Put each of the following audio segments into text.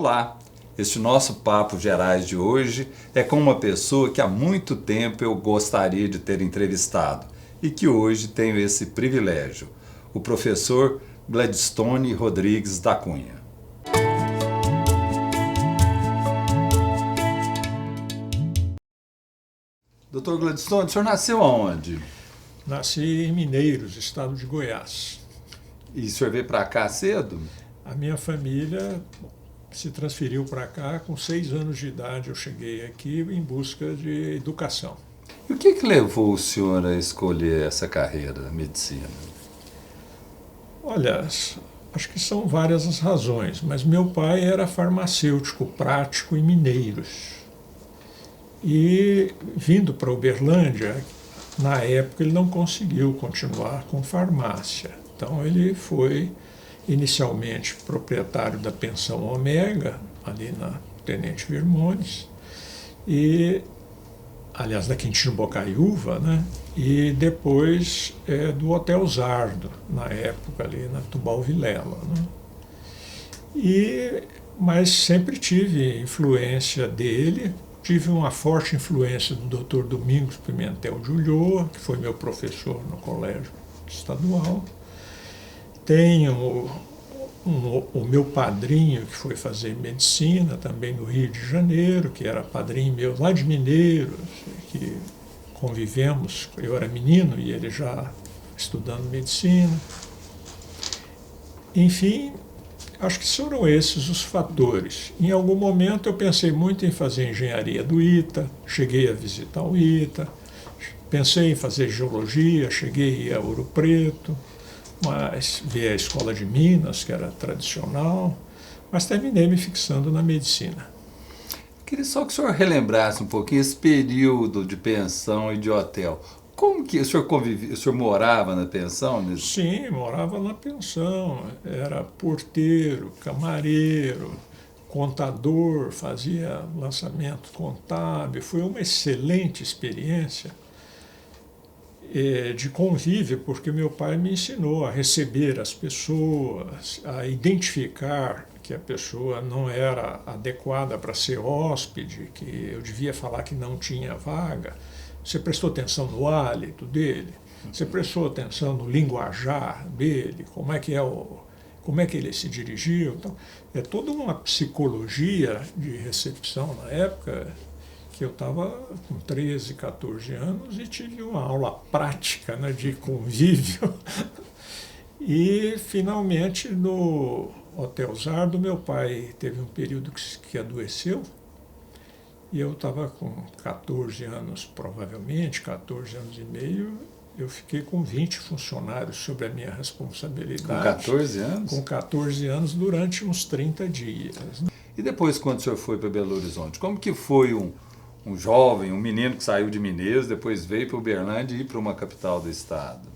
Olá! Este nosso Papo Gerais de hoje é com uma pessoa que há muito tempo eu gostaria de ter entrevistado e que hoje tenho esse privilégio, o professor Gladstone Rodrigues da Cunha. Doutor Gladstone, o senhor nasceu aonde? Nasci em Mineiros, estado de Goiás. E o senhor veio para cá cedo? A minha família se transferiu para cá com 6 anos de idade. Eu cheguei aqui em busca de educação. E o que levou o senhor a escolher essa carreira, da medicina? Olha, acho que são várias as razões, mas meu pai era farmacêutico prático em Mineiros. E vindo para Uberlândia, na época ele não conseguiu continuar com farmácia. Então ele foi inicialmente proprietário da pensão Ômega, ali na Tenente Virmones, e, aliás, da Quintino Bocaiúva, né? E depois do Hotel Zardo, na época ali na Tubal Vilela. Né? Mas sempre tive influência dele, tive uma forte influência do Dr. Domingos Pimentel de Ulloa, que foi meu professor no colégio estadual. Tenho o meu padrinho, que foi fazer medicina também no Rio de Janeiro, que era padrinho meu lá de Mineiros, que convivemos, eu era menino e ele já estudando medicina. Enfim, acho que foram esses os fatores. Em algum momento eu pensei muito em fazer engenharia do ITA, cheguei a visitar o ITA, pensei em fazer geologia, cheguei a Ouro Preto, mas vi a escola de Minas, que era tradicional, mas terminei me fixando na medicina. Queria só que o senhor relembrasse um pouquinho esse período de pensão e de hotel. Como que o senhor convivia, o senhor morava na pensão? Sim, morava na pensão, era porteiro, camareiro, contador, fazia lançamento contábil. Foi uma excelente experiência de convívio, porque meu pai me ensinou a receber as pessoas, a identificar que a pessoa não era adequada para ser hóspede, que eu devia falar que não tinha vaga. Você prestou atenção no hálito dele? Você prestou atenção no linguajar dele? Como é que ele se dirigiu? Então, é toda uma psicologia de recepção na época, que eu estava com 13, 14 anos e tive uma aula prática, né, de convívio. E, finalmente, no Hotel Zardo, meu pai teve um período que adoeceu, e eu estava com 14 anos, provavelmente, 14 anos e meio, eu fiquei com 20 funcionários sob a minha responsabilidade. Com 14 anos? Com 14 anos, durante uns 30 dias. E depois, quando o senhor foi para Belo Horizonte, como que foi um jovem, um menino que saiu de Mineiros, depois veio para Uberlândia e ir para uma capital do estado?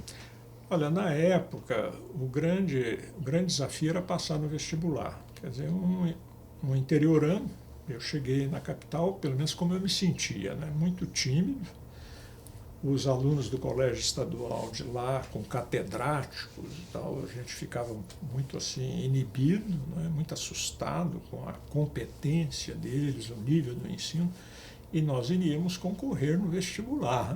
Olha, na época, o grande desafio era passar no vestibular. Quer dizer, um interiorano, eu cheguei na capital, pelo menos como eu me sentia, né? Muito tímido. Os alunos do colégio estadual de lá, com catedráticos e tal, a gente ficava muito assim inibido, né? Muito assustado com a competência deles, o nível do ensino. E nós iríamos concorrer no vestibular.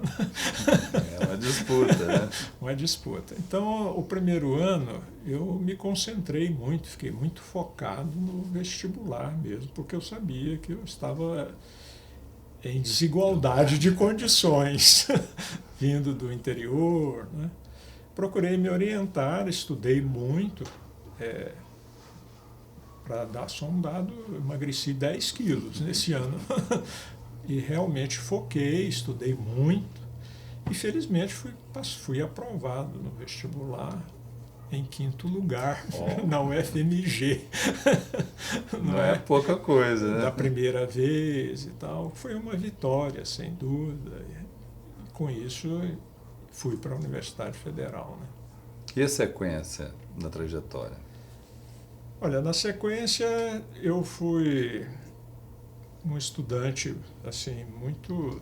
É uma disputa, né? Uma disputa. Então, o primeiro ano, eu me concentrei muito, fiquei muito focado no vestibular mesmo, porque eu sabia que eu estava em desigualdade de condições, vindo do interior. Né? Procurei me orientar, estudei muito. Para dar só um dado, eu emagreci 10 quilos nesse ano. E realmente foquei, estudei muito e felizmente fui aprovado no vestibular em 5º lugar na UFMG. Não é pouca coisa, né? Da primeira vez e tal. Foi uma vitória, sem dúvida. E com isso fui para a Universidade Federal. Né? E a sequência na trajetória? Olha, na sequência eu fui um estudante assim muito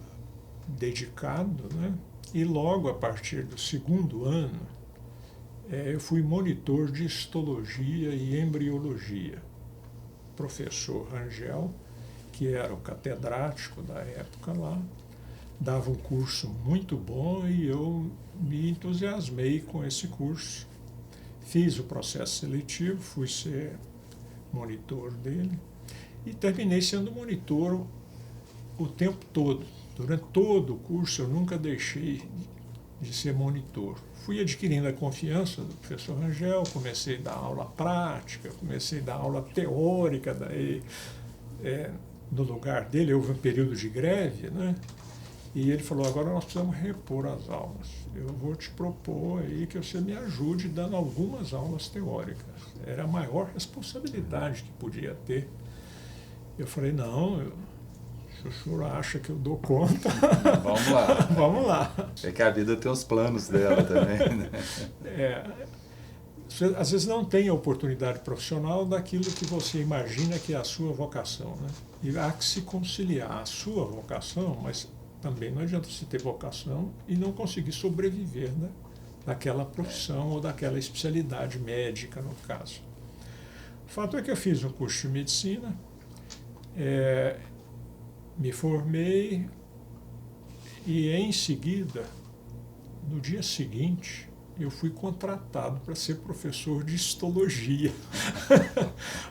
dedicado, né? E logo a partir do 2º ano eu fui monitor de histologia e embriologia. professor Rangel, que era o catedrático da época lá, dava um curso muito bom e eu me entusiasmei com esse curso. Fiz o processo seletivo, fui ser monitor dele e terminei sendo monitor o tempo todo. Durante todo o curso eu nunca deixei de ser monitor. Fui adquirindo a confiança do professor Rangel, comecei a dar aula prática, comecei a dar aula teórica, daí no lugar dele houve um período de greve, né? E ele falou, agora nós precisamos repor as aulas. Eu vou te propor aí que você me ajude dando algumas aulas teóricas. Era a maior responsabilidade que podia ter. Eu falei, não, se o senhor acha que eu dou conta, vamos lá. Vamos lá. É que a vida tem os planos dela também, né? Você, às vezes não tem a oportunidade profissional daquilo que você imagina que é a sua vocação, né? E há que se conciliar a sua vocação, mas também não adianta você ter vocação e não conseguir sobreviver, né, daquela profissão ou daquela especialidade médica, no caso. O fato é que eu fiz um curso de medicina, me formei e, em seguida, no dia seguinte, eu fui contratado para ser professor de histologia.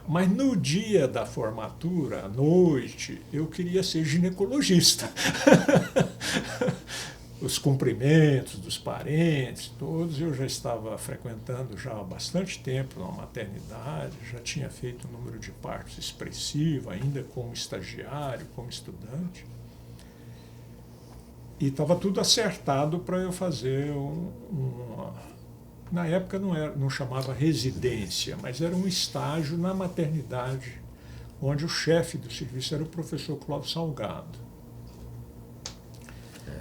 Mas no dia da formatura, à noite, eu queria ser ginecologista. Os cumprimentos dos parentes, todos, eu já estava frequentando já há bastante tempo na maternidade, já tinha feito um número de partos expressivo, ainda como estagiário, como estudante. E estava tudo acertado para eu fazer na época não chamava residência, mas era um estágio na maternidade, onde o chefe do serviço era o professor Cláudio Salgado.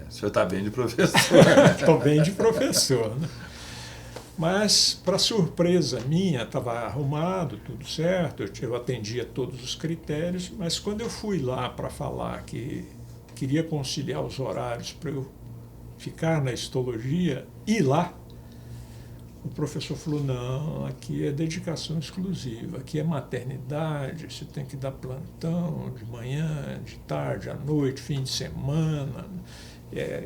O senhor está bem de professor. Estou bem de professor, né? Mas, para surpresa minha, estava arrumado, tudo certo, eu atendia todos os critérios, mas quando eu fui lá para falar que queria conciliar os horários para eu ficar na histologia e lá, o professor falou, não, aqui é dedicação exclusiva, aqui é maternidade, você tem que dar plantão de manhã, de tarde, à noite, fim de semana,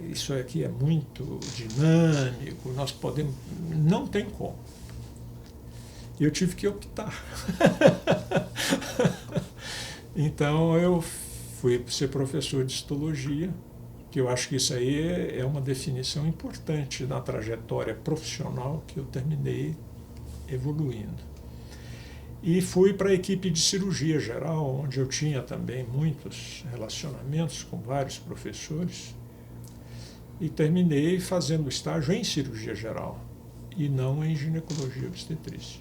isso aqui é muito dinâmico, nós podemos... Não tem como. E eu tive que optar. Então eu fui ser professor de histologia, que eu acho que isso aí é uma definição importante na trajetória profissional que eu terminei evoluindo. E fui para a equipe de cirurgia geral, onde eu tinha também muitos relacionamentos com vários professores, e terminei fazendo estágio em cirurgia geral e não em ginecologia obstetrícia.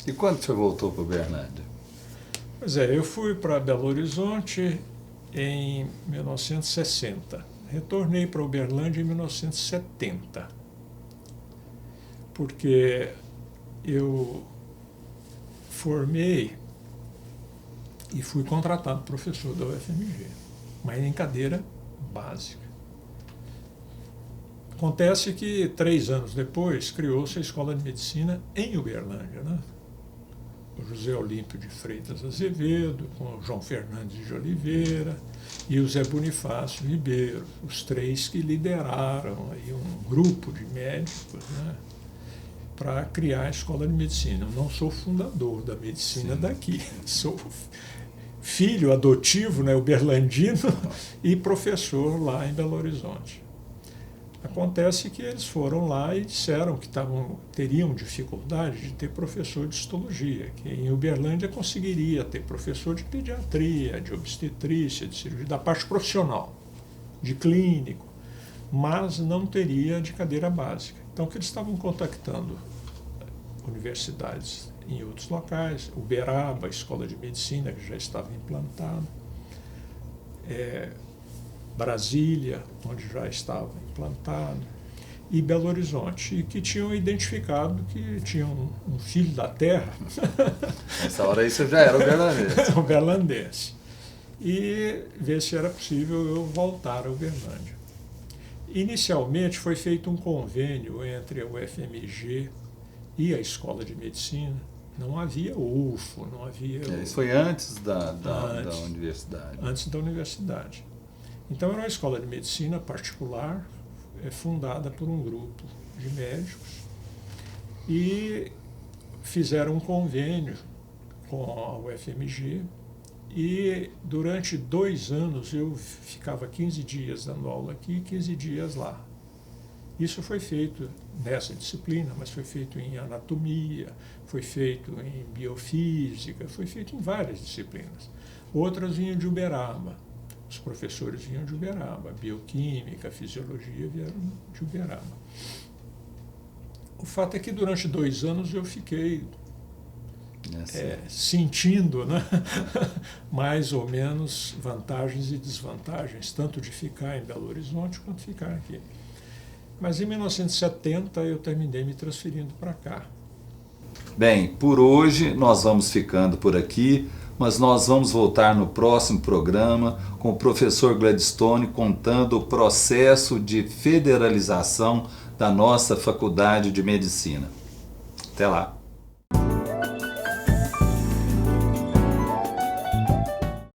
E quando você voltou para Uberlândia? Pois é, eu fui para Belo Horizonte em 1960. Retornei para Uberlândia em 1970, porque eu formei e fui contratado professor da UFMG, mas em cadeira básica. Acontece que 3 anos depois criou-se a Escola de Medicina em Uberlândia, né? O José Olímpio de Freitas Azevedo, com o João Fernandes de Oliveira e o Zé Bonifácio Ribeiro, os 3 que lideraram aí um grupo de médicos, né, para criar a Escola de Medicina. Eu não sou fundador da medicina daqui, sou filho adotivo, né, uberlandino, e professor lá em Belo Horizonte. Acontece que eles foram lá e disseram que teriam dificuldade de ter professor de histologia, que em Uberlândia conseguiria ter professor de pediatria, de obstetrícia, de cirurgia, da parte profissional, de clínico, mas não teria de cadeira básica. Então, que eles estavam contactando universidades em outros locais, Uberaba, a Escola de Medicina, que já estava implantada, Brasília, onde já estava implantado, e Belo Horizonte, e que tinham identificado que tinha um filho da terra. Nessa hora aí você já era uberlandense. Uberlandense. E ver se era possível eu voltar a Uberlândia. Inicialmente foi feito um convênio entre a UFMG e a Escola de Medicina, Não havia UFO, não havia... Isso foi antes da universidade. Antes da universidade. Então era uma escola de medicina particular, fundada por um grupo de médicos, e fizeram um convênio com a UFMG, e durante 2 anos eu ficava 15 dias dando aula aqui e 15 dias lá. Isso foi feito nessa disciplina, mas foi feito em anatomia, foi feito em biofísica, foi feito em várias disciplinas. Outras vinham de Uberaba, os professores vinham de Uberaba, bioquímica, fisiologia vieram de Uberaba. O fato é que durante 2 anos eu fiquei sentindo, né, mais ou menos vantagens e desvantagens, tanto de ficar em Belo Horizonte quanto ficar aqui. Mas em 1970 eu terminei me transferindo para cá. Bem, por hoje nós vamos ficando por aqui, mas nós vamos voltar no próximo programa com o professor Gladstone contando o processo de federalização da nossa Faculdade de Medicina. Até lá!